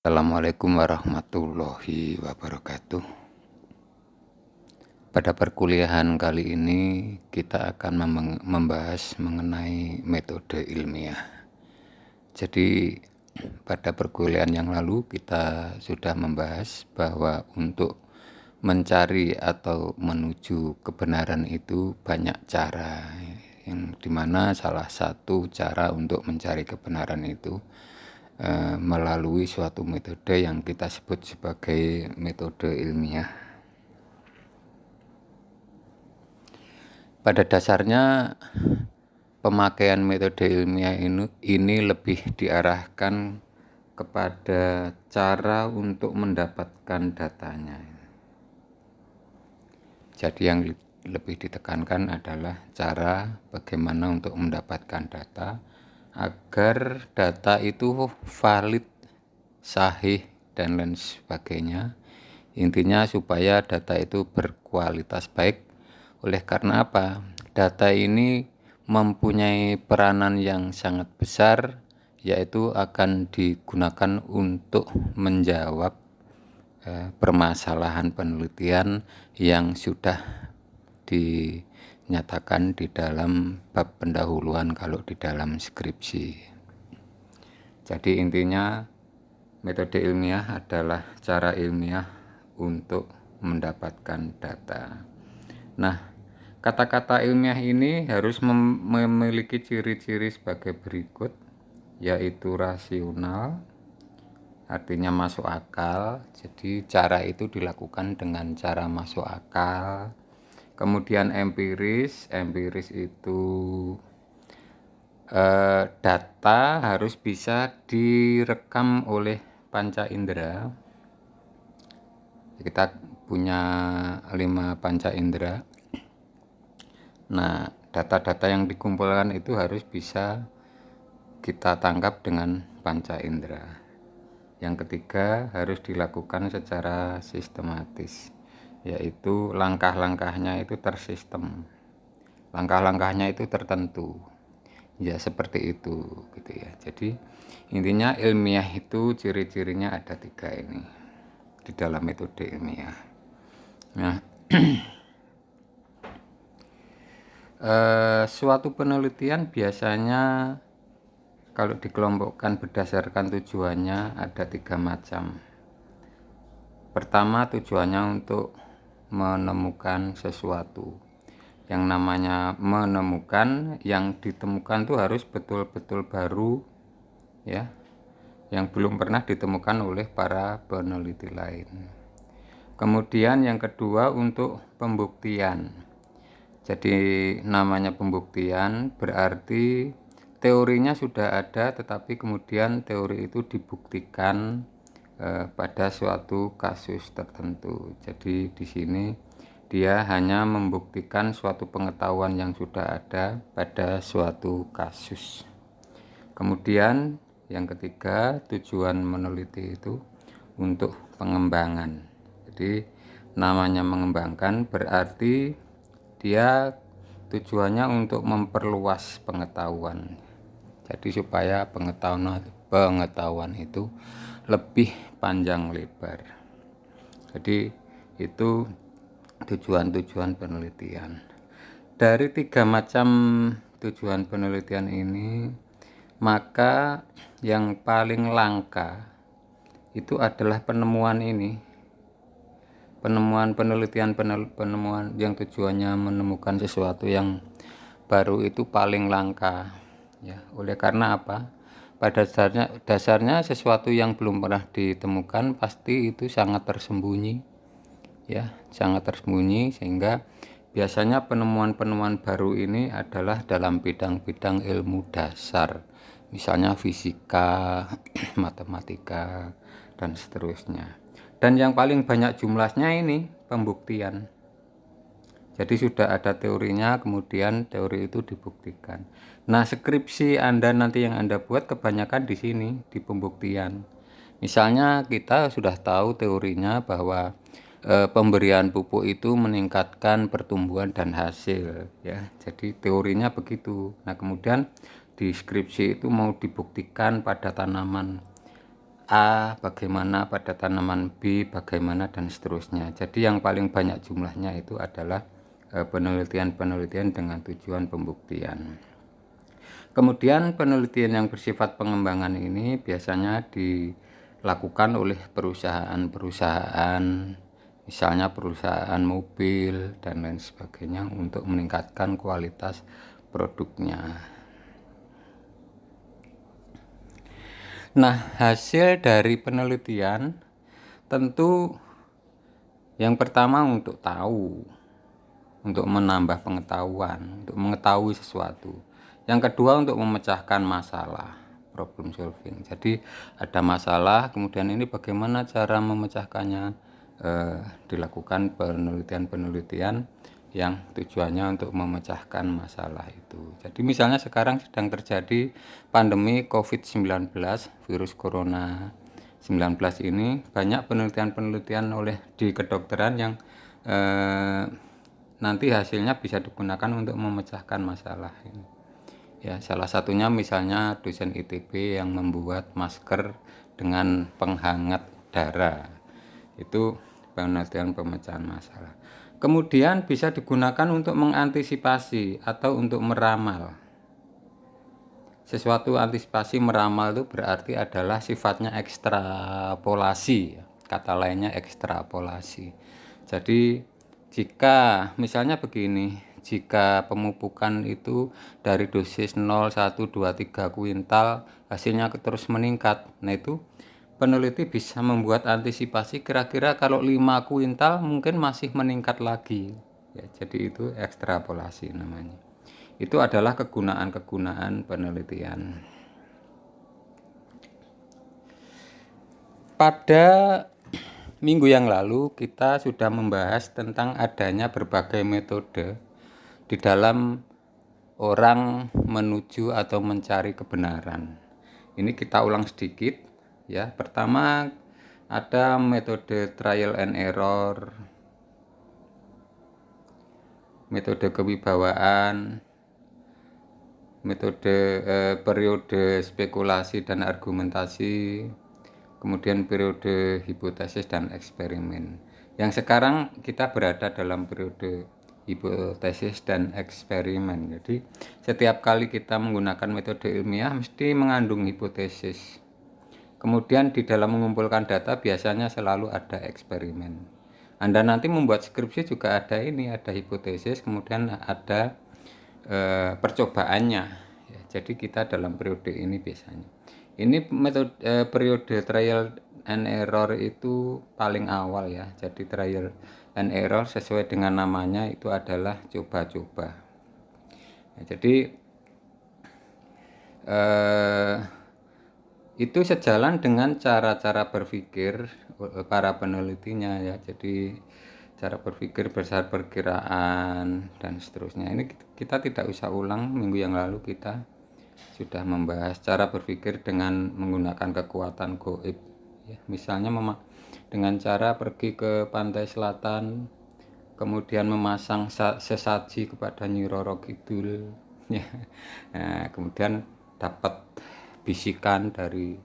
Assalamualaikum warahmatullahi wabarakatuh. Pada perkuliahan kali ini kita akan membahas mengenai metode ilmiah. Jadi pada perkuliahan yang lalu kita sudah membahas bahwa untuk mencari atau menuju kebenaran itu banyak cara, yang dimana salah satu cara untuk mencari kebenaran itu melalui suatu metode yang kita sebut sebagai metode ilmiah. Pada dasarnya pemakaian metode ilmiah ini lebih diarahkan kepada cara untuk mendapatkan datanya. Jadi yang lebih ditekankan adalah cara bagaimana untuk mendapatkan data agar data itu valid, sahih, dan lain sebagainya. Intinya supaya data itu berkualitas baik. Oleh karena apa? Data ini mempunyai peranan yang sangat besar, yaitu akan digunakan untuk menjawab permasalahan penelitian yang sudah dinyatakan di dalam bab pendahuluan kalau di dalam skripsi. Jadi intinya metode ilmiah adalah cara ilmiah untuk mendapatkan data. Nah, kata-kata ilmiah ini harus memiliki ciri-ciri sebagai berikut, yaitu rasional, artinya masuk akal. Jadi cara itu dilakukan dengan cara masuk akal. Kemudian empiris itu data harus bisa direkam oleh panca indera. Kita punya 5 panca indera. Nah, data-data yang dikumpulkan itu harus bisa kita tangkap dengan panca indera. Yang ketiga, harus dilakukan secara sistematis, yaitu langkah-langkahnya itu tersistem. Langkah-langkahnya itu tertentu. Ya seperti itu gitu ya. Jadi intinya ilmiah itu ciri-cirinya ada 3 ini di dalam metode ilmiah. Nah, suatu penelitian biasanya kalau dikelompokkan berdasarkan tujuannya ada 3 macam. Pertama, tujuannya untuk menemukan sesuatu. Yang namanya menemukan, yang ditemukan itu harus betul-betul baru ya, yang belum pernah ditemukan oleh para peneliti lain. Kemudian yang kedua untuk pembuktian. Jadi namanya pembuktian berarti teorinya sudah ada, tetapi kemudian teori itu dibuktikan pada suatu kasus tertentu. Jadi di sini dia hanya membuktikan suatu pengetahuan yang sudah ada pada suatu kasus. Kemudian yang ketiga, tujuan meneliti itu untuk pengembangan. Jadi namanya mengembangkan berarti dia tujuannya untuk memperluas pengetahuan. Jadi supaya pengetahuan itu lebih panjang lebar. Jadi itu tujuan-tujuan penelitian. Dari 3 macam tujuan penelitian ini, maka yang paling langka itu adalah penemuan ini. Penemuan yang tujuannya menemukan sesuatu yang baru itu paling langka ya. Oleh karena apa? Pada dasarnya sesuatu yang belum pernah ditemukan pasti itu sangat tersembunyi ya, sangat tersembunyi, sehingga biasanya penemuan-penemuan baru ini adalah dalam bidang-bidang ilmu dasar, misalnya fisika, matematika, dan seterusnya. Dan yang paling banyak jumlahnya ini pembuktian. Jadi sudah ada teorinya, kemudian teori itu dibuktikan. Nah, skripsi Anda nanti yang Anda buat kebanyakan di sini, di pembuktian. Misalnya kita sudah tahu teorinya bahwa pemberian pupuk itu meningkatkan pertumbuhan dan hasil ya. Jadi teorinya begitu. Nah, kemudian di skripsi itu mau dibuktikan pada tanaman A bagaimana, pada tanaman B bagaimana, dan seterusnya. Jadi yang paling banyak jumlahnya itu adalah penelitian-penelitian dengan tujuan pembuktian. Kemudian penelitian yang bersifat pengembangan ini biasanya dilakukan oleh perusahaan-perusahaan, misalnya perusahaan mobil dan lain sebagainya, untuk meningkatkan kualitas produknya. Nah, hasil dari penelitian tentu yang pertama untuk tahu, untuk menambah pengetahuan, untuk mengetahui sesuatu. Yang kedua untuk memecahkan masalah, problem solving. Jadi ada masalah, kemudian ini bagaimana cara memecahkannya, dilakukan penelitian-penelitian yang tujuannya untuk memecahkan masalah itu. Jadi misalnya sekarang sedang terjadi pandemi COVID-19, virus corona 19 ini, banyak penelitian-penelitian oleh di kedokteran yang nanti hasilnya bisa digunakan untuk memecahkan masalah ini. Ya, salah satunya misalnya dosen ITB yang membuat masker dengan penghangat udara. Itu penelitian pemecahan masalah. Kemudian bisa digunakan untuk mengantisipasi atau untuk meramal. Sesuatu antisipasi, meramal itu berarti adalah sifatnya ekstrapolasi. Kata lainnya ekstrapolasi. Jadi jika misalnya begini, jika pemupukan itu dari dosis 0, 1, 2, 3 kuintal hasilnya terus meningkat, nah itu peneliti bisa membuat antisipasi kira-kira kalau 5 kuintal mungkin masih meningkat lagi. Ya, jadi itu ekstrapolasi namanya. Itu adalah kegunaan-kegunaan penelitian. Pada minggu yang lalu kita sudah membahas tentang adanya berbagai metode di dalam orang menuju atau mencari kebenaran. Ini kita ulang sedikit ya. Pertama ada metode trial and error, metode kewibawaan, metode periode spekulasi dan argumentasi, kemudian periode hipotesis dan eksperimen. Yang sekarang kita berada dalam periode hipotesis dan eksperimen. Jadi setiap kali kita menggunakan metode ilmiah mesti mengandung hipotesis. Kemudian di dalam mengumpulkan data biasanya selalu ada eksperimen. Anda nanti membuat skripsi juga ada ini, ada hipotesis, kemudian ada percobaannya. Ya, jadi kita dalam periode ini biasanya. Ini metode periode trial and error itu paling awal ya. Jadi trial and error sesuai dengan namanya itu adalah coba-coba. Ya, jadi itu sejalan dengan cara-cara berpikir para penelitinya ya. Jadi cara berpikir besar perkiraan dan seterusnya. Ini kita tidak usah ulang, minggu yang lalu kita sudah membahas cara berpikir dengan menggunakan kekuatan gaib ya. Misalnya dengan cara pergi ke pantai selatan, kemudian memasang sesaji kepada Nyi Roro Kidul ya. Nah, kemudian dapat bisikan dari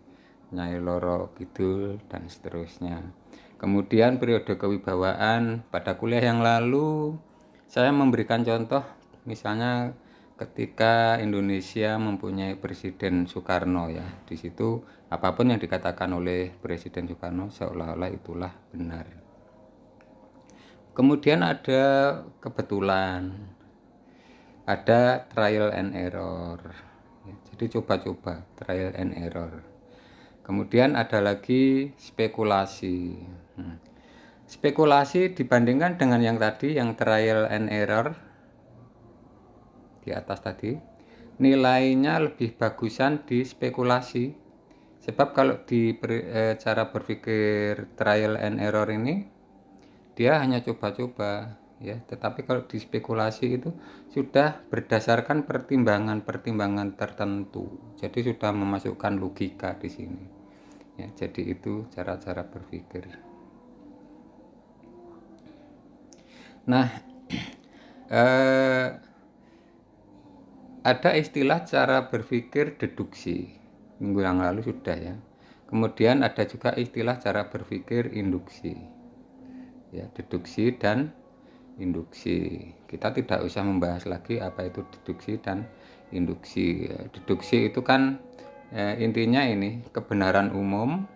Nyai Roro Kidul dan seterusnya. Kemudian periode kewibawaan, pada kuliah yang lalu saya memberikan contoh misalnya ketika Indonesia mempunyai Presiden Soekarno ya. Di situ apapun yang dikatakan oleh Presiden Soekarno seolah-olah itulah benar. Kemudian ada kebetulan, ada trial and error ya, jadi coba-coba, trial and error. Kemudian ada lagi spekulasi. Spekulasi dibandingkan dengan yang tadi, yang trial and error di atas tadi, nilainya lebih bagusan di spekulasi. Sebab kalau di cara berpikir trial and error ini dia hanya coba-coba ya, tetapi kalau di spekulasi itu sudah berdasarkan pertimbangan-pertimbangan tertentu. Jadi sudah memasukkan logika di sini. Ya, jadi itu cara-cara berpikir. Nah, ada istilah cara berpikir deduksi. Minggu yang lalu sudah ya. Kemudian ada juga istilah cara berpikir induksi, ya, deduksi dan induksi. Kita tidak usah membahas lagi apa itu deduksi dan induksi. Deduksi itu kan intinya ini kebenaran umum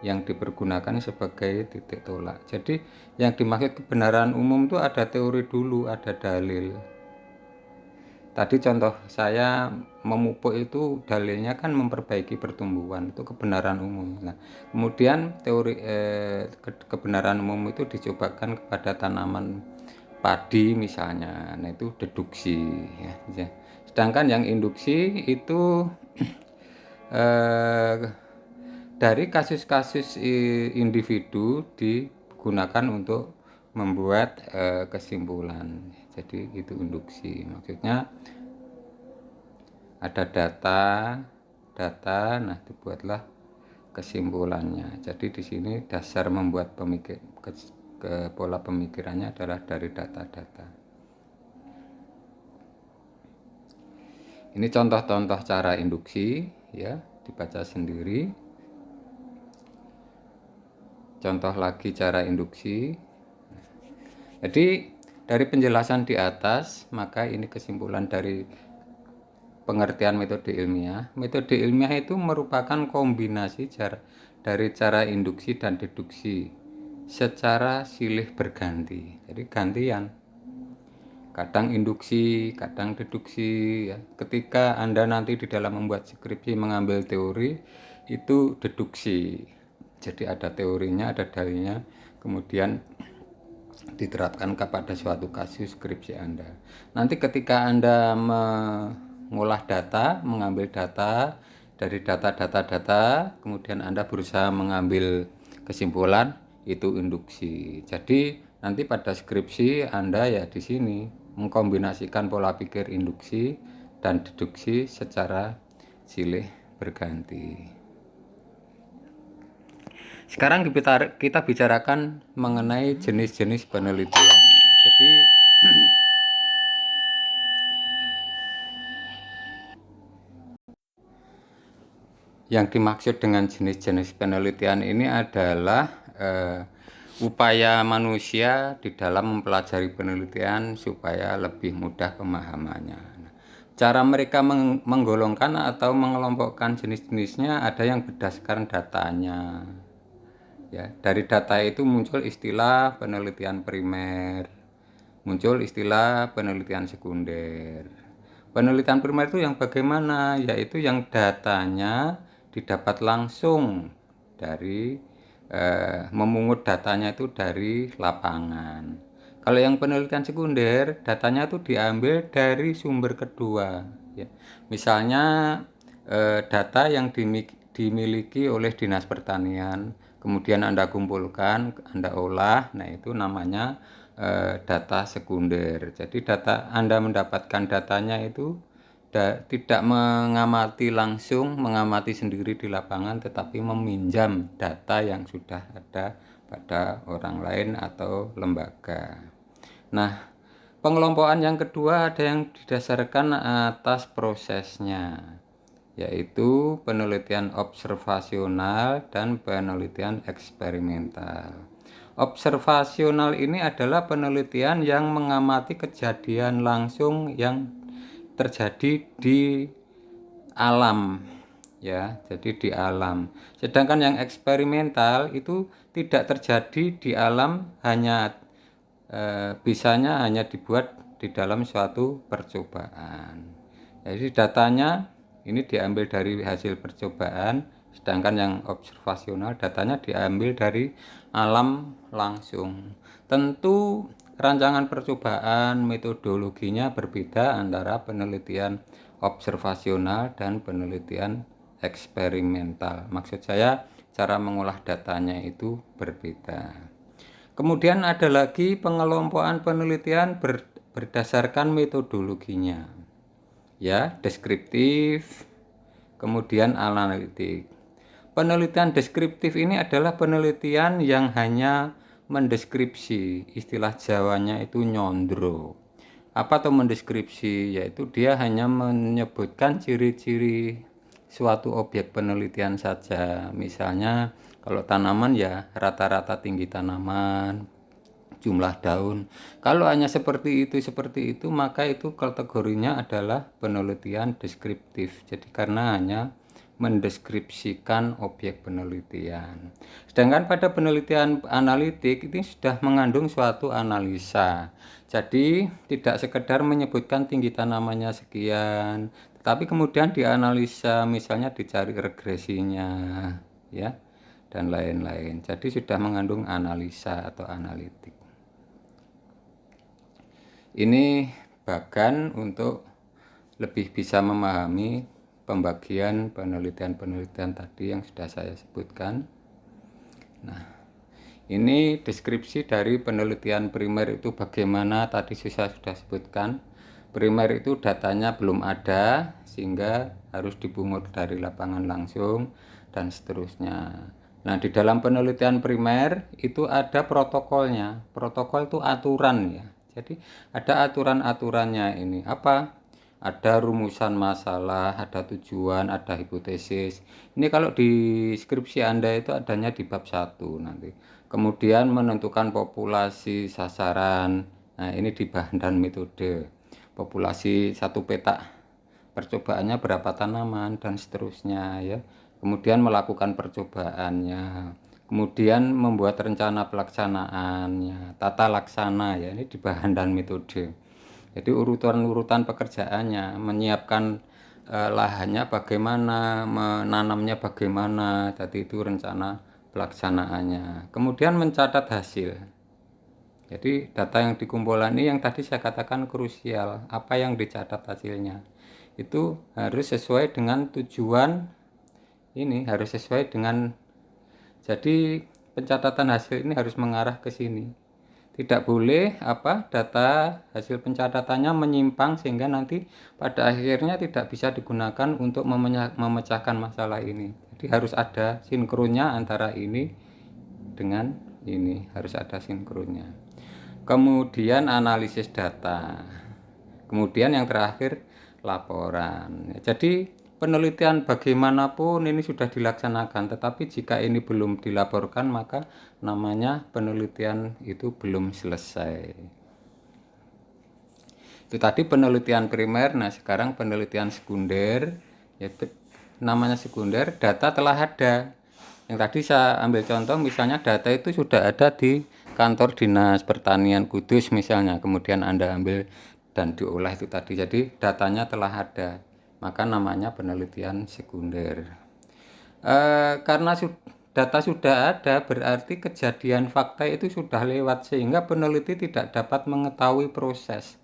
yang dipergunakan sebagai titik tolak. Jadi yang dimaksud kebenaran umum itu ada teori dulu, ada dalil. Tadi contoh saya memupuk itu dalilnya kan memperbaiki pertumbuhan, itu kebenaran umum. Nah, kemudian teori kebenaran umum itu dicobakan kepada tanaman padi misalnya. Nah, itu deduksi ya. Sedangkan yang induksi itu eh, dari kasus-kasus individu digunakan untuk membuat kesimpulan. Jadi itu induksi. Maksudnya ada data, nah dibuatlah kesimpulannya. Jadi di sini dasar membuat pola pemikirannya adalah dari data-data. Ini contoh-contoh cara induksi, ya, dibaca sendiri. Contoh lagi cara induksi. Jadi dari penjelasan di atas, maka ini kesimpulan dari pengertian metode ilmiah. Metode ilmiah itu merupakan kombinasi dari cara induksi dan deduksi secara silih berganti. Jadi gantian. Kadang induksi, kadang deduksi. Ya. Ketika Anda nanti di dalam membuat skripsi mengambil teori, itu deduksi. Jadi ada teorinya, ada dalilnya, kemudian diterapkan kepada suatu kasus skripsi Anda. Nanti ketika Anda mengolah data, mengambil data dari data, kemudian Anda berusaha mengambil kesimpulan, itu induksi. Jadi nanti pada skripsi Anda ya di sini mengkombinasikan pola pikir induksi dan deduksi secara silih berganti. Sekarang kita bicarakan mengenai jenis-jenis penelitian. Jadi yang dimaksud dengan jenis-jenis penelitian ini adalah upaya manusia di dalam mempelajari penelitian supaya lebih mudah pemahamannya. Cara mereka menggolongkan atau mengelompokkan jenis-jenisnya ada yang berdasarkan datanya. Ya, dari data itu muncul istilah penelitian primer, muncul istilah penelitian sekunder. Penelitian primer itu yang bagaimana? Yaitu yang datanya didapat langsung dari memungut datanya itu dari lapangan. Kalau yang penelitian sekunder, datanya itu diambil dari sumber kedua. Ya. Misalnya data yang dimiliki oleh Dinas Pertanian, kemudian Anda kumpulkan, Anda olah, nah itu namanya data sekunder. Jadi data Anda mendapatkan datanya itu tidak mengamati langsung, mengamati sendiri di lapangan, tetapi meminjam data yang sudah ada pada orang lain atau lembaga. Nah, pengelompokan yang kedua ada yang didasarkan atas prosesnya, yaitu penelitian observasional dan penelitian eksperimental. Observasional ini adalah penelitian yang mengamati kejadian langsung yang terjadi di alam, ya, jadi di alam. Sedangkan yang eksperimental itu tidak terjadi di alam, hanya bisanya hanya dibuat di dalam suatu percobaan. Jadi datanya ini diambil dari hasil percobaan, sedangkan yang observasional datanya diambil dari alam langsung. Tentu rancangan percobaan metodologinya berbeda antara penelitian observasional dan penelitian eksperimental. Maksud saya cara mengolah datanya itu berbeda. Kemudian ada lagi pengelompokan penelitian berdasarkan metodologinya. Ya, deskriptif, kemudian analitik. Penelitian deskriptif ini adalah penelitian yang hanya mendeskripsi, istilah Jawanya itu nyondro. Apa itu mendeskripsi? Yaitu dia hanya menyebutkan ciri-ciri suatu objek penelitian saja. Misalnya kalau tanaman ya rata-rata tinggi tanaman, jumlah daun. Kalau hanya seperti itu, maka itu kategorinya adalah penelitian deskriptif. Jadi karena hanya mendeskripsikan objek penelitian. Sedangkan pada penelitian analitik ini sudah mengandung suatu analisa. Jadi tidak sekedar menyebutkan tinggi tanamannya sekian, tetapi kemudian dianalisa, misalnya dicari regresinya, ya, dan lain-lain. Jadi sudah mengandung analisa atau analitik. Ini bagan untuk lebih bisa memahami pembagian penelitian-penelitian tadi yang sudah saya sebutkan. Nah, ini deskripsi dari penelitian primer itu bagaimana tadi saya sudah sebutkan. Primer itu datanya belum ada sehingga harus dipungut dari lapangan langsung dan seterusnya. Nah, di dalam penelitian primer itu ada protokolnya. Protokol itu aturan ya. Jadi ada aturan-aturannya ini. Apa? Ada rumusan masalah, ada tujuan, ada hipotesis. Ini kalau di skripsi Anda itu adanya di bab 1 nanti. Kemudian menentukan populasi sasaran. Nah, ini di bahan dan metode. Populasi satu petak percobaannya berapa tanaman dan seterusnya ya. Kemudian melakukan percobaannya. Kemudian membuat rencana pelaksanaannya, tata laksana ya, ini di bahan dan metode. Jadi urutan-urutan pekerjaannya, menyiapkan lahannya bagaimana, menanamnya bagaimana, jadi itu rencana pelaksanaannya. Kemudian mencatat hasil. Jadi data yang dikumpulkan ini yang tadi saya katakan krusial, apa yang dicatat hasilnya. Itu harus sesuai dengan tujuan, ini harus sesuai dengan, jadi pencatatan hasil ini harus mengarah ke sini. Tidak boleh data hasil pencatatannya menyimpang sehingga nanti pada akhirnya tidak bisa digunakan untuk memecahkan masalah ini. Jadi harus ada sinkronnya antara ini dengan ini, harus ada sinkronnya. Kemudian analisis data. Kemudian yang terakhir laporan. Jadi penelitian bagaimanapun ini sudah dilaksanakan, tetapi jika ini belum dilaporkan maka namanya penelitian itu belum selesai. Itu tadi penelitian primer. Nah, sekarang penelitian sekunder, yaitu namanya sekunder, data telah ada. Yang tadi saya ambil contoh, misalnya data itu sudah ada di kantor Dinas Pertanian Kudus misalnya, kemudian Anda ambil dan diolah itu tadi, jadi datanya telah ada, maka namanya penelitian sekunder. Karena data sudah ada, berarti kejadian fakta itu sudah lewat, sehingga peneliti tidak dapat mengetahui proses.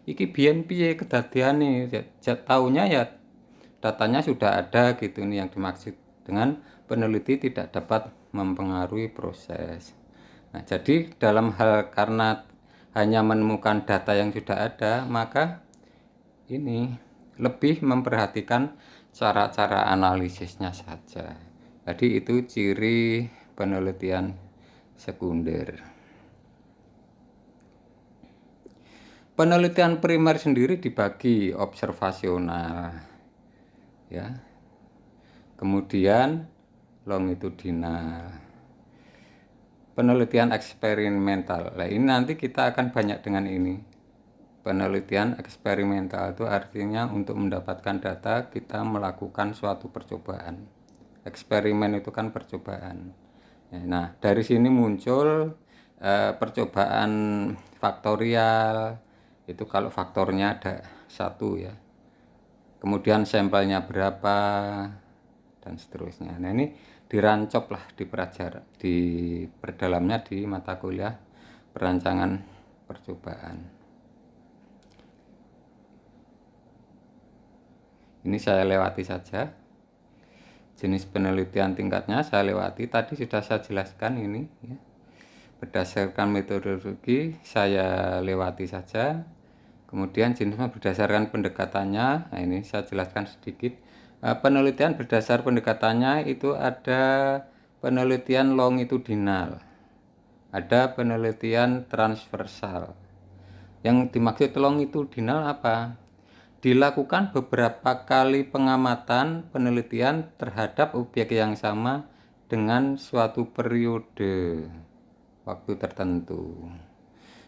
Iki biyen piye kedadiane, taunya ya datanya sudah ada gitu. Ini yang dimaksud dengan peneliti tidak dapat mempengaruhi proses. Nah, jadi dalam hal karena hanya menemukan data yang sudah ada, maka ini lebih memperhatikan cara-cara analisisnya saja. Jadi itu ciri penelitian sekunder. Penelitian primer sendiri dibagi observasional, ya. Kemudian longitudinal. Penelitian eksperimental. Nah, ini nanti kita akan banyak dengan ini. Penelitian eksperimental itu artinya untuk mendapatkan data kita melakukan suatu percobaan. Eksperimen itu kan percobaan. Nah, dari sini muncul percobaan faktorial. Itu kalau faktornya ada 1 ya. Kemudian sampelnya berapa dan seterusnya. Nah, ini dirancop lah di perdalamnya di mata kuliah perancangan percobaan. Ini saya lewati saja. Jenis penelitian tingkatnya saya lewati, tadi sudah saya jelaskan ini ya. Berdasarkan metodologi saya lewati saja. Kemudian jenisnya berdasarkan pendekatannya, nah ini saya jelaskan sedikit. Penelitian berdasar pendekatannya itu ada penelitian longitudinal, ada penelitian transversal. Yang dimaksud longitudinal apa? dilakukan beberapa kali pengamatan penelitian terhadap objek yang sama dengan suatu periode waktu tertentu.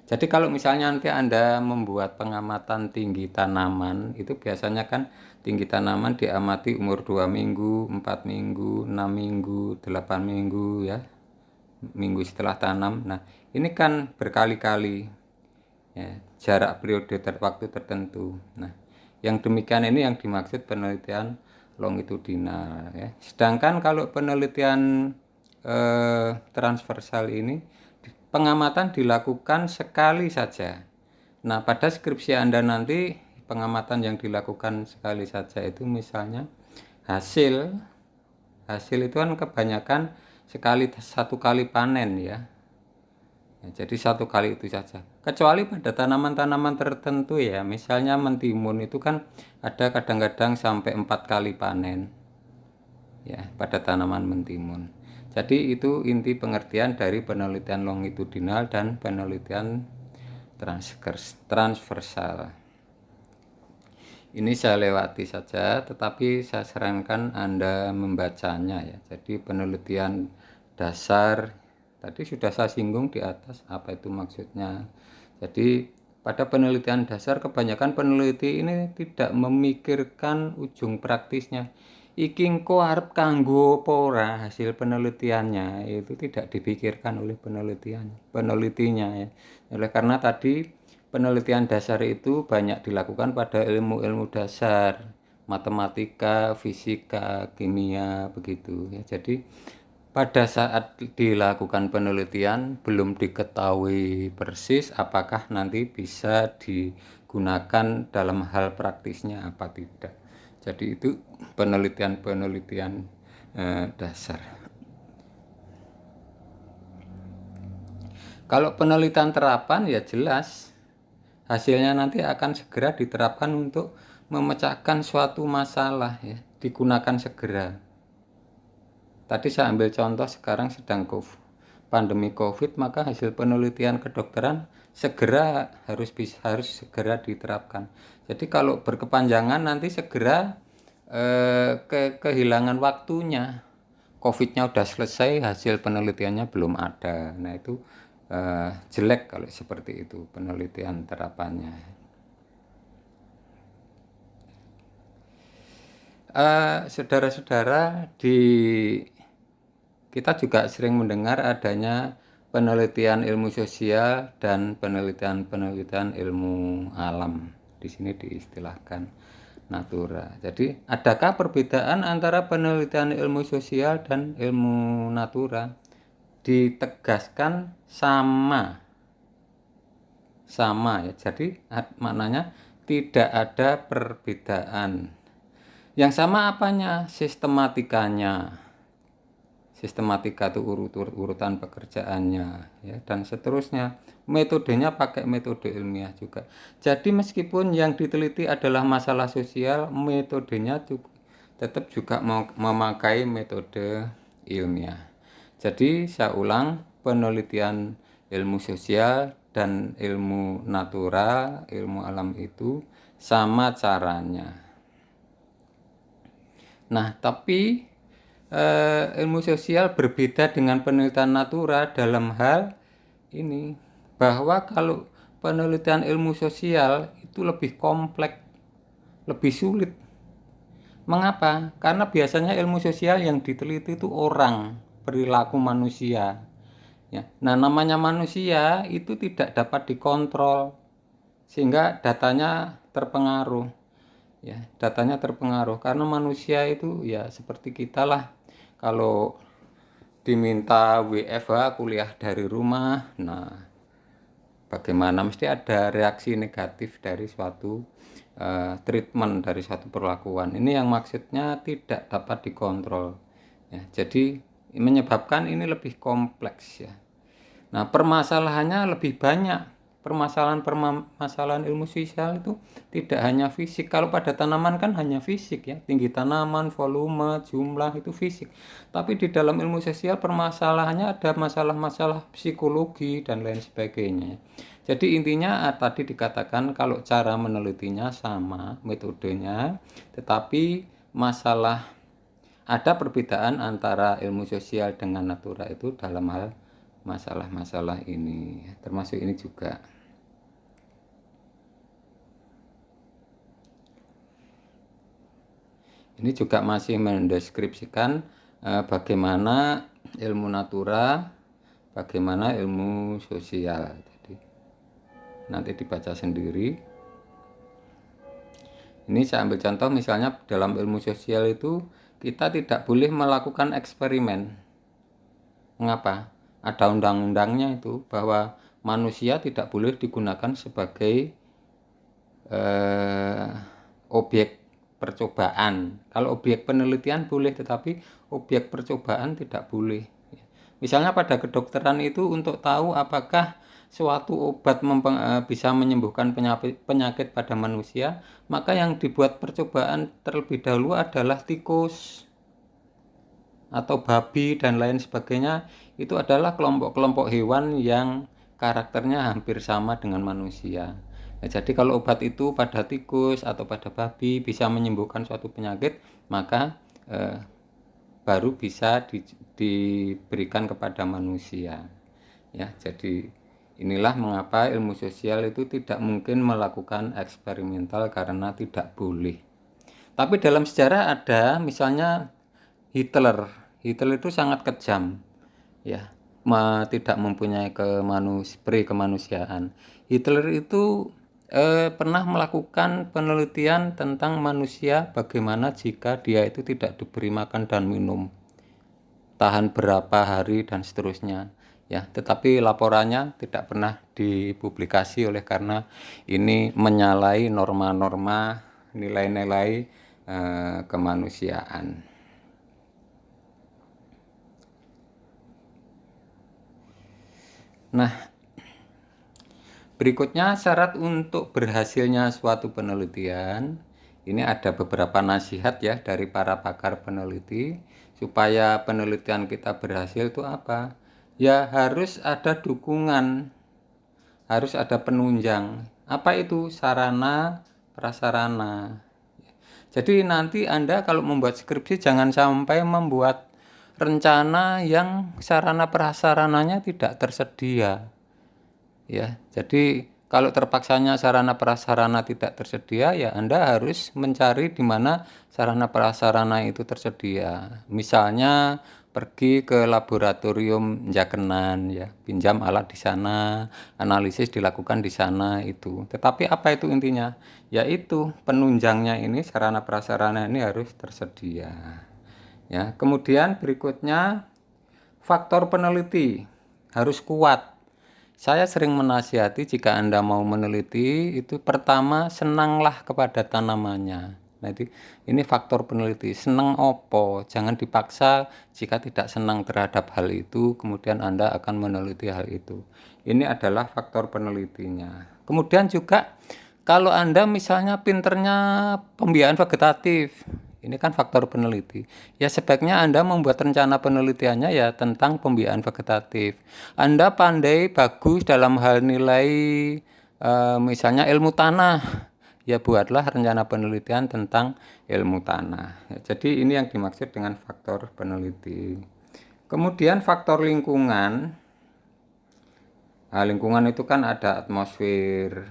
Jadi kalau misalnya nanti Anda membuat pengamatan tinggi tanaman, itu biasanya kan tinggi tanaman diamati umur 2 minggu, 4 minggu, 6 minggu, 8 minggu ya, minggu setelah tanam. Nah, ini kan berkali-kali ya, jarak periode waktu tertentu. Nah, yang demikian ini yang dimaksud penelitian longitudinal ya. Sedangkan kalau penelitian transversal ini pengamatan dilakukan sekali saja. Nah, pada skripsi Anda nanti pengamatan yang dilakukan sekali saja itu misalnya hasil itu kan kebanyakan satu kali panen ya. Jadi satu kali itu saja. Kecuali pada tanaman-tanaman tertentu ya, misalnya mentimun itu kan ada kadang-kadang sampai 4 kali panen ya pada tanaman mentimun. Jadi itu inti pengertian dari penelitian longitudinal dan penelitian transversal. Ini saya lewati saja, tetapi saya sarankan Anda membacanya ya. Jadi penelitian dasar tadi sudah saya singgung di atas apa itu maksudnya. Jadi pada penelitian dasar kebanyakan peneliti ini tidak memikirkan ujung praktisnya. Iki engko arep kanggo apa ora hasil penelitiannya, itu tidak dipikirkan oleh penelitinya ya. Oleh karena tadi penelitian dasar itu banyak dilakukan pada ilmu-ilmu dasar, matematika, fisika, kimia begitu ya. Jadi pada saat dilakukan penelitian belum diketahui persis apakah nanti bisa digunakan dalam hal praktisnya apa tidak. Jadi itu penelitian dasar. Kalau penelitian terapan ya jelas hasilnya nanti akan segera diterapkan untuk memecahkan suatu masalah ya, digunakan segera. Tadi saya ambil contoh sekarang sedang pandemi COVID, maka hasil penelitian kedokteran segera harus segera diterapkan. Jadi kalau berkepanjangan nanti segera kehilangan waktunya. COVID-nya udah selesai, hasil penelitiannya belum ada. Nah itu jelek kalau seperti itu penelitian terapannya. Saudara-saudara, kita juga sering mendengar adanya penelitian ilmu sosial dan penelitian ilmu alam. Di sini diistilahkan natura. Jadi, adakah perbedaan antara penelitian ilmu sosial dan ilmu natura? Ditegaskan sama ya. Jadi, maknanya tidak ada perbedaan. Yang sama apanya? Sistematikanya. Sistematika itu urutan pekerjaannya ya, dan seterusnya. Metodenya pakai metode ilmiah juga. Jadi meskipun yang diteliti adalah masalah sosial, metodenya tetap juga memakai metode ilmiah. Jadi saya ulang, penelitian ilmu sosial dan ilmu natural, ilmu alam itu sama caranya. Nah, tapi ilmu sosial berbeda dengan penelitian natura dalam hal ini, bahwa kalau penelitian ilmu sosial itu lebih kompleks, lebih sulit. Mengapa? Karena biasanya ilmu sosial yang diteliti itu orang, perilaku manusia. Ya. Nah, namanya manusia itu tidak dapat dikontrol, sehingga datanya terpengaruh. Ya, datanya terpengaruh karena manusia itu ya seperti kita lah. Kalau diminta WFH, kuliah dari rumah, nah bagaimana mesti ada reaksi negatif dari suatu treatment, dari suatu perlakuan. Ini yang maksudnya tidak dapat dikontrol ya, jadi menyebabkan ini lebih kompleks ya. Nah, permasalahannya lebih banyak. Permasalahan ilmu sosial itu tidak hanya fisik. Kalau pada tanaman kan hanya fisik ya, tinggi tanaman, volume, jumlah itu fisik. Tapi di dalam ilmu sosial permasalahannya ada masalah-masalah psikologi dan lain sebagainya. Jadi intinya tadi dikatakan kalau cara menelitinya sama metodenya, tetapi masalah ada perbedaan antara ilmu sosial dengan natura itu dalam hal masalah-masalah ini, termasuk ini juga. Ini juga masih mendeskripsikan bagaimana ilmu natura, bagaimana ilmu sosial. Jadi nanti dibaca sendiri. Ini saya ambil contoh misalnya dalam ilmu sosial itu kita tidak boleh melakukan eksperimen. Mengapa? Ada undang-undangnya itu bahwa manusia tidak boleh digunakan sebagai objek percobaan. Kalau objek penelitian boleh, tetapi objek percobaan tidak boleh. Misalnya pada kedokteran itu untuk tahu apakah suatu obat bisa menyembuhkan penyakit pada manusia, maka yang dibuat percobaan terlebih dahulu adalah tikus atau babi dan lain sebagainya. Itu adalah kelompok-kelompok hewan yang karakternya hampir sama dengan manusia. Nah, jadi kalau obat itu pada tikus atau pada babi bisa menyembuhkan suatu penyakit, maka baru bisa diberikan kepada manusia. Ya, jadi inilah mengapa ilmu sosial itu tidak mungkin melakukan eksperimental karena tidak boleh. Tapi dalam sejarah ada misalnya Hitler. Hitler itu sangat kejam, ya, tidak mempunyai peri kemanusiaan. Hitler itu pernah melakukan penelitian tentang manusia, bagaimana jika dia itu tidak diberi makan dan minum, tahan berapa hari dan seterusnya, ya. Tetapi laporannya tidak pernah dipublikasi oleh karena ini menyalahi norma-norma nilai-nilai kemanusiaan. Nah, berikutnya syarat untuk berhasilnya suatu penelitian. Ini ada beberapa nasihat ya dari para pakar peneliti supaya penelitian kita berhasil itu apa? Ya harus ada dukungan, harus ada penunjang. Apa itu? Sarana, prasarana. Jadi nanti Anda kalau membuat skripsi jangan sampai membuat rencana yang sarana prasarananya tidak tersedia. Ya, jadi kalau terpaksanya sarana prasarana tidak tersedia, ya Anda harus mencari di mana sarana prasarana itu tersedia. Misalnya pergi ke laboratorium Jakenan, ya, pinjam alat di sana, analisis dilakukan di sana itu. Tetapi apa itu intinya? Yaitu penunjangnya ini sarana prasarana ini harus tersedia. Ya, kemudian berikutnya faktor peneliti harus kuat. Saya sering menasihati jika Anda mau meneliti itu pertama senanglah kepada tanamannya. Nah, ini faktor peneliti. Senang opo, jangan dipaksa jika tidak senang terhadap hal itu, kemudian Anda akan meneliti hal itu. Ini adalah faktor penelitinya. Kemudian juga kalau Anda misalnya pinternya pembiayaan vegetatif, ini kan faktor peneliti. Ya sebaiknya Anda membuat rencana penelitiannya ya tentang pembiayaan vegetatif. Anda pandai bagus dalam hal nilai misalnya ilmu tanah. Ya buatlah rencana penelitian tentang ilmu tanah. Ya, jadi ini yang dimaksud dengan faktor peneliti. Kemudian faktor lingkungan. Nah, lingkungan itu kan ada atmosfer.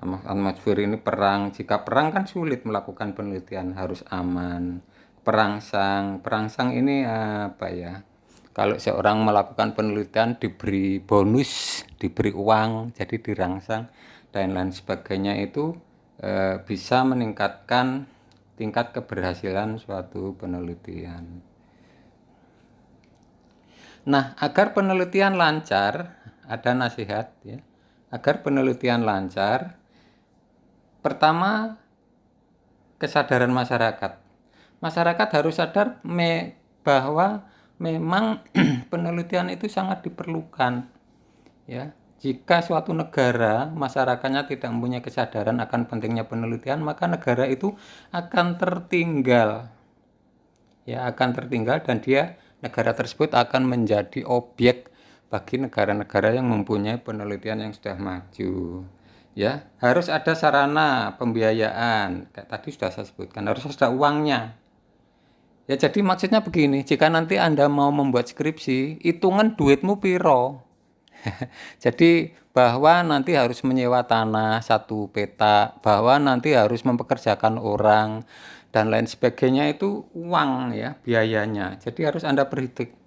Atmosfer ini perang. Jika perang kan sulit melakukan penelitian, harus aman. Perangsang ini apa ya? Kalau seorang melakukan penelitian diberi bonus, diberi uang, jadi dirangsang dan lain sebagainya itu bisa meningkatkan tingkat keberhasilan suatu penelitian. Nah, agar penelitian lancar, ada nasihat ya. Agar penelitian lancar, pertama, kesadaran masyarakat. Masyarakat harus sadar bahwa memang penelitian itu sangat diperlukan. Ya, jika suatu negara masyarakatnya tidak mempunyai kesadaran akan pentingnya penelitian, maka negara itu akan tertinggal. Ya, akan tertinggal dan negara tersebut akan menjadi objek bagi negara-negara yang mempunyai penelitian yang sudah maju. Ya, harus ada sarana pembiayaan. Kayak tadi sudah saya sebutkan, harus ada uangnya. Ya, jadi maksudnya begini, jika nanti Anda mau membuat skripsi, hitungan duitmu piro. Jadi bahwa nanti harus menyewa tanah 1 petak, bahwa nanti harus mempekerjakan orang dan lain sebagainya, itu uang ya biayanya. Jadi harus Anda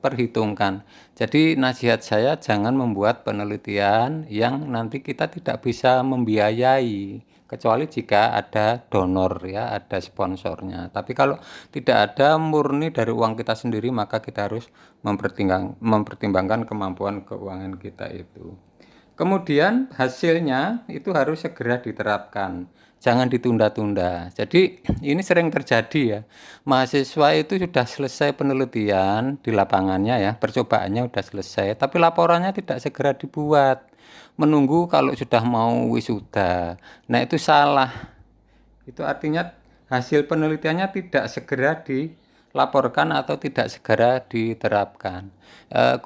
perhitungkan. Jadi nasihat saya, jangan membuat penelitian yang nanti kita tidak bisa membiayai, kecuali jika ada donor ya, ada sponsornya. Tapi kalau tidak ada, murni dari uang kita sendiri, maka kita harus mempertimbangkan kemampuan keuangan kita itu. Kemudian hasilnya itu harus segera diterapkan, jangan ditunda-tunda. Jadi ini sering terjadi ya, mahasiswa itu sudah selesai penelitian di lapangannya ya, percobaannya sudah selesai, tapi laporannya tidak segera dibuat, menunggu kalau sudah mau wisuda. Nah itu salah, itu artinya hasil penelitiannya tidak segera dilaporkan atau tidak segera diterapkan.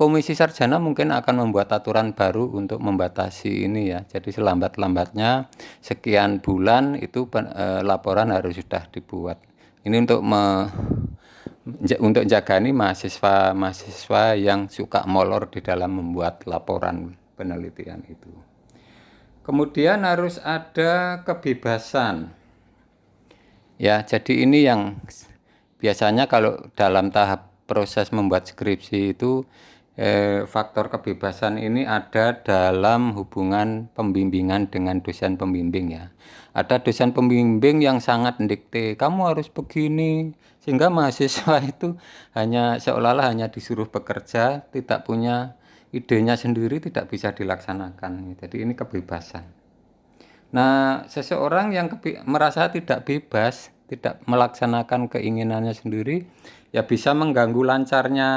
Komisi Sarjana mungkin akan membuat aturan baru untuk membatasi ini ya. Jadi selambat-lambatnya sekian bulan itu laporan harus sudah dibuat. Ini untuk jagani mahasiswa yang suka molor di dalam membuat laporan penelitian itu. Kemudian harus ada kebebasan. Ya, jadi ini yang biasanya kalau dalam tahap proses membuat skripsi itu faktor kebebasan ini ada dalam hubungan pembimbingan dengan dosen pembimbing ya. Ada dosen pembimbing yang sangat mendikte, kamu harus begini, sehingga mahasiswa itu seolah-olah hanya disuruh bekerja, tidak punya idenya sendiri, tidak bisa dilaksanakan. Jadi ini kebebasan. Nah, seseorang yang merasa tidak bebas, tidak melaksanakan keinginannya sendiri, ya bisa mengganggu lancarnya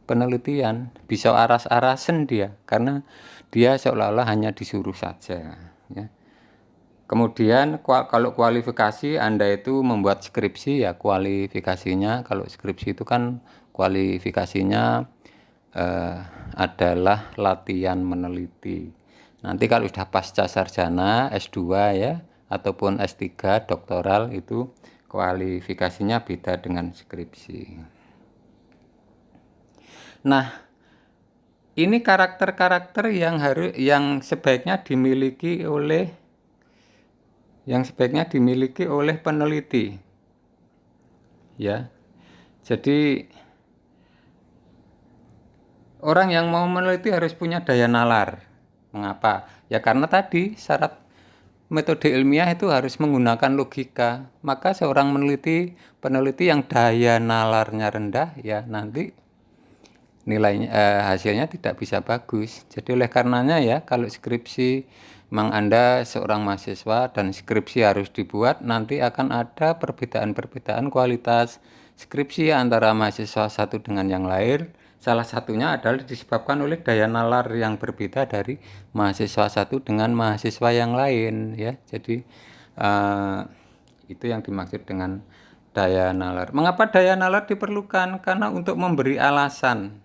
penelitian, bisa aras-arasen dia, karena dia seolah-olah hanya disuruh saja. Ya. Kemudian kalau kualifikasi, Anda itu membuat skripsi ya kualifikasinya, kalau skripsi itu kan kualifikasinya adalah latihan meneliti. Nanti kalau sudah pasca sarjana S2 ya ataupun S3 doktoral, itu kualifikasinya beda dengan skripsi. Nah, ini karakter-karakter yang sebaiknya dimiliki oleh peneliti. Ya. Jadi orang yang mau meneliti harus punya daya nalar. Mengapa? Ya karena tadi syarat metode ilmiah itu harus menggunakan logika. Maka seorang peneliti yang daya nalarnya rendah, ya nanti nilainya hasilnya tidak bisa bagus. Jadi oleh karenanya ya, kalau skripsi memang Anda seorang mahasiswa dan skripsi harus dibuat, nanti akan ada perbedaan-perbedaan kualitas skripsi antara mahasiswa satu dengan yang lain. Salah satunya adalah disebabkan oleh daya nalar yang berbeda dari mahasiswa satu dengan mahasiswa yang lain ya. Jadi itu yang dimaksud dengan daya nalar. Mengapa daya nalar diperlukan? Karena untuk memberi alasan.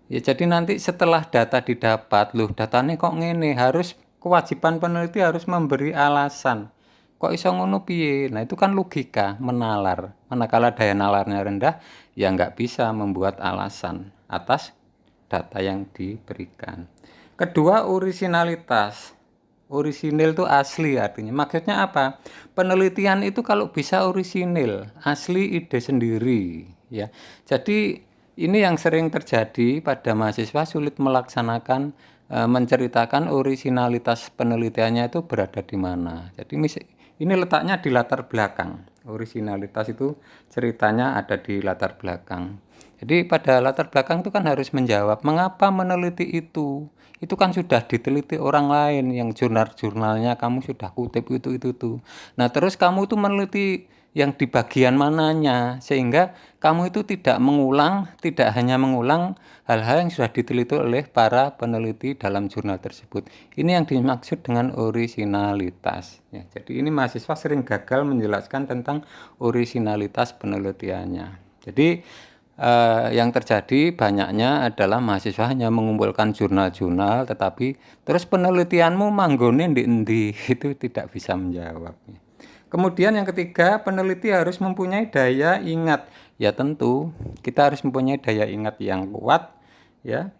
Ya jadi nanti setelah data didapat, loh datanya kok ngene, harus kewajiban peneliti harus memberi alasan. Kok iso ngono piye? Nah itu kan logika, menalar. Manakala daya nalarnya rendah, ya nggak bisa membuat alasan atas data yang diberikan. Kedua, orisinalitas. Orisinil itu asli artinya. Maksudnya apa? Penelitian itu kalau bisa orisinil, asli ide sendiri. Ya, jadi ini yang sering terjadi pada mahasiswa, sulit melaksanakan, menceritakan orisinalitas penelitiannya itu berada di mana. Jadi ini letaknya di latar belakang. Orisinalitas itu ceritanya ada di latar belakang. Jadi pada latar belakang itu kan harus menjawab mengapa meneliti itu. Itu kan sudah diteliti orang lain, yang jurnal-jurnalnya kamu sudah kutip itu tuh. Nah terus kamu itu meneliti yang di bagian mananya, sehingga kamu itu tidak hanya mengulang hal-hal yang sudah diteliti oleh para peneliti dalam jurnal tersebut. Ini yang dimaksud dengan orisinalitas. Ya, jadi ini mahasiswa sering gagal menjelaskan tentang orisinalitas penelitiannya. Jadi yang terjadi banyaknya adalah mahasiswa hanya mengumpulkan jurnal-jurnal, tetapi terus penelitianmu manggone ndi-endi itu tidak bisa menjawab. Kemudian yang ketiga, peneliti harus mempunyai daya ingat. Ya tentu kita harus mempunyai daya ingat yang kuat, ya.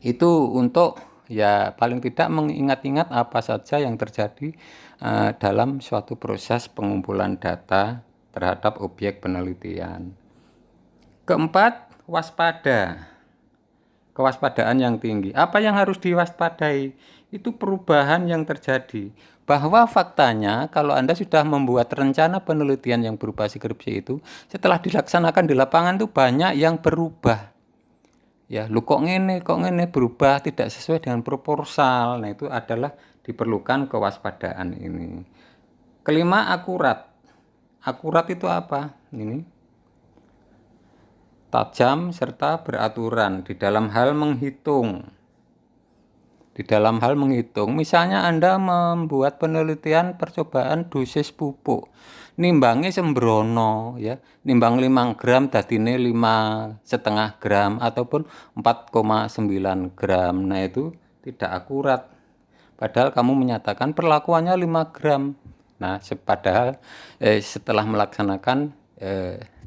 Itu untuk ya paling tidak mengingat-ingat apa saja yang terjadi dalam suatu proses pengumpulan data terhadap objek penelitian. Keempat, waspada. Kewaspadaan yang tinggi. Apa yang harus diwaspadai? Itu perubahan yang terjadi. Bahwa faktanya kalau Anda sudah membuat rencana penelitian yang berupa skripsi itu, setelah dilaksanakan di lapangan itu banyak yang berubah. Ya, lu kok ngene berubah tidak sesuai dengan proposal. Nah, itu adalah diperlukan kewaspadaan ini. Kelima, akurat. Akurat itu apa? Ini tajam serta beraturan di dalam hal menghitung. Di dalam hal menghitung, misalnya Anda membuat penelitian percobaan dosis pupuk, nimbangnya sembrono, ya, nimbang 5 gram dadine 5,5 gram ataupun 4,9 gram. Nah, itu tidak akurat. Padahal kamu menyatakan perlakuannya 5 gram. Nah, padahal setelah melaksanakan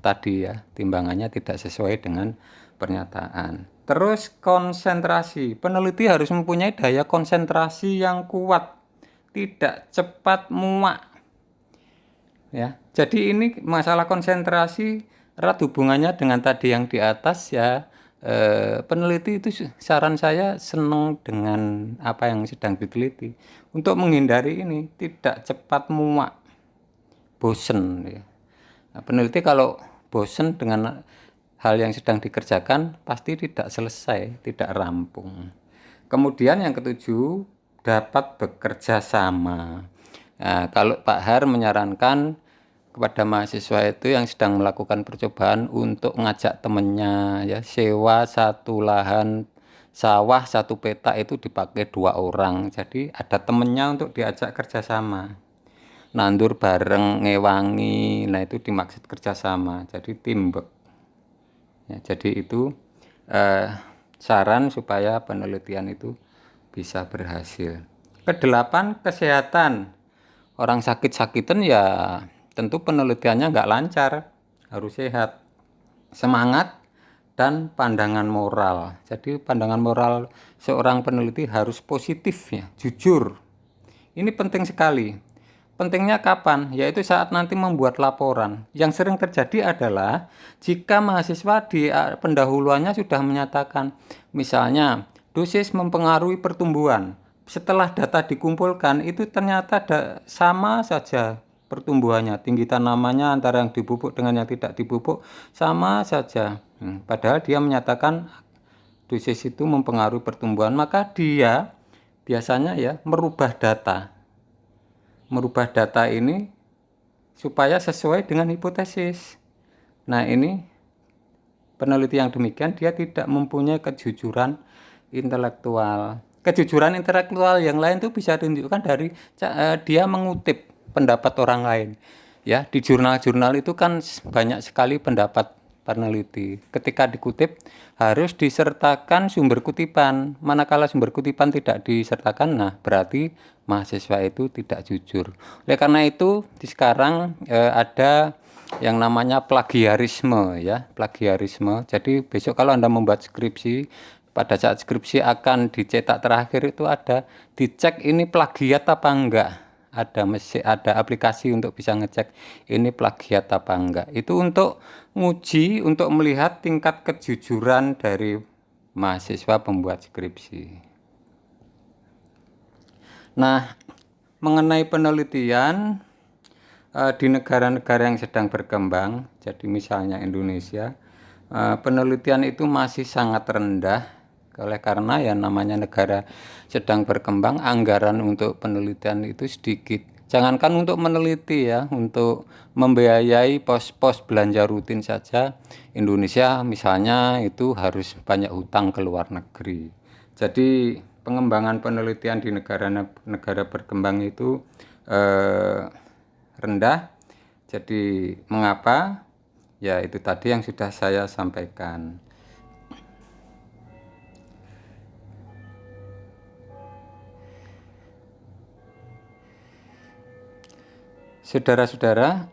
tadi ya, timbangannya tidak sesuai dengan pernyataan. Terus konsentrasi. Peneliti harus mempunyai daya konsentrasi yang kuat, tidak cepat muak. Ya. Jadi ini masalah konsentrasi erat hubungannya dengan tadi yang di atas ya. Peneliti itu saran saya senang dengan apa yang sedang diteliti. Untuk menghindari ini tidak cepat muak, bosen ya. Nah, peneliti kalau bosen dengan hal yang sedang dikerjakan pasti tidak selesai, tidak rampung. Kemudian yang ketujuh, dapat bekerja sama. Nah, kalau Pak Har menyarankan kepada mahasiswa itu yang sedang melakukan percobaan untuk ngajak temennya ya, sewa satu lahan sawah, satu petak itu dipakai 2 orang. Jadi ada temennya untuk diajak kerjasama. Nandur bareng, ngewangi, nah itu dimaksud kerjasama. Jadi teamwork. Ya, jadi itu saran supaya penelitian itu bisa berhasil. Kedelapan, kesehatan. Orang sakit-sakitan ya tentu penelitiannya nggak lancar, harus sehat. Semangat dan pandangan moral. Jadi pandangan moral seorang peneliti harus positif ya, jujur. Ini penting sekali. Pentingnya kapan? Yaitu saat nanti membuat laporan. Yang sering terjadi adalah jika mahasiswa di pendahuluannya sudah menyatakan, misalnya dosis mempengaruhi pertumbuhan. Setelah data dikumpulkan itu ternyata sama saja pertumbuhannya, tinggi tanamannya antara yang dipupuk dengan yang tidak dipupuk sama saja. Padahal dia menyatakan dosis itu mempengaruhi pertumbuhan, maka dia biasanya ya merubah data ini supaya sesuai dengan hipotesis. Nah, ini peneliti yang demikian dia tidak mempunyai kejujuran intelektual. Kejujuran intelektual yang lain itu bisa ditunjukkan dari dia mengutip pendapat orang lain. Ya, di jurnal-jurnal itu kan banyak sekali pendapat peneliti. Ketika dikutip harus disertakan sumber kutipan. Manakala sumber kutipan tidak disertakan, nah berarti mahasiswa itu tidak jujur. Oleh karena itu di sekarang ada yang namanya plagiarisme ya, plagiarisme. Jadi besok kalau Anda membuat skripsi, pada saat skripsi akan dicetak terakhir itu ada dicek ini plagiat apa enggak. Ada aplikasi untuk bisa ngecek ini plagiat apa enggak. Itu untuk nguji, untuk melihat tingkat kejujuran dari mahasiswa pembuat skripsi. Nah, mengenai penelitian di negara-negara yang sedang berkembang, jadi misalnya Indonesia, penelitian itu masih sangat rendah. Oleh karena ya namanya negara sedang berkembang, anggaran untuk penelitian itu sedikit. Jangankan untuk meneliti ya, untuk membiayai pos-pos belanja rutin saja, Indonesia misalnya itu harus banyak hutang ke luar negeri. Jadi pengembangan penelitian di negara-negara berkembang itu rendah. Jadi mengapa? Ya, itu tadi yang sudah saya sampaikan. Saudara-saudara,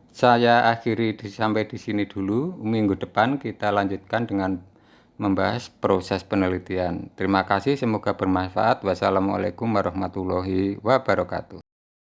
saya akhiri sampai di sini dulu. Minggu depan kita lanjutkan dengan membahas proses penelitian. Terima kasih, semoga bermanfaat. Wassalamualaikum warahmatullahi wabarakatuh.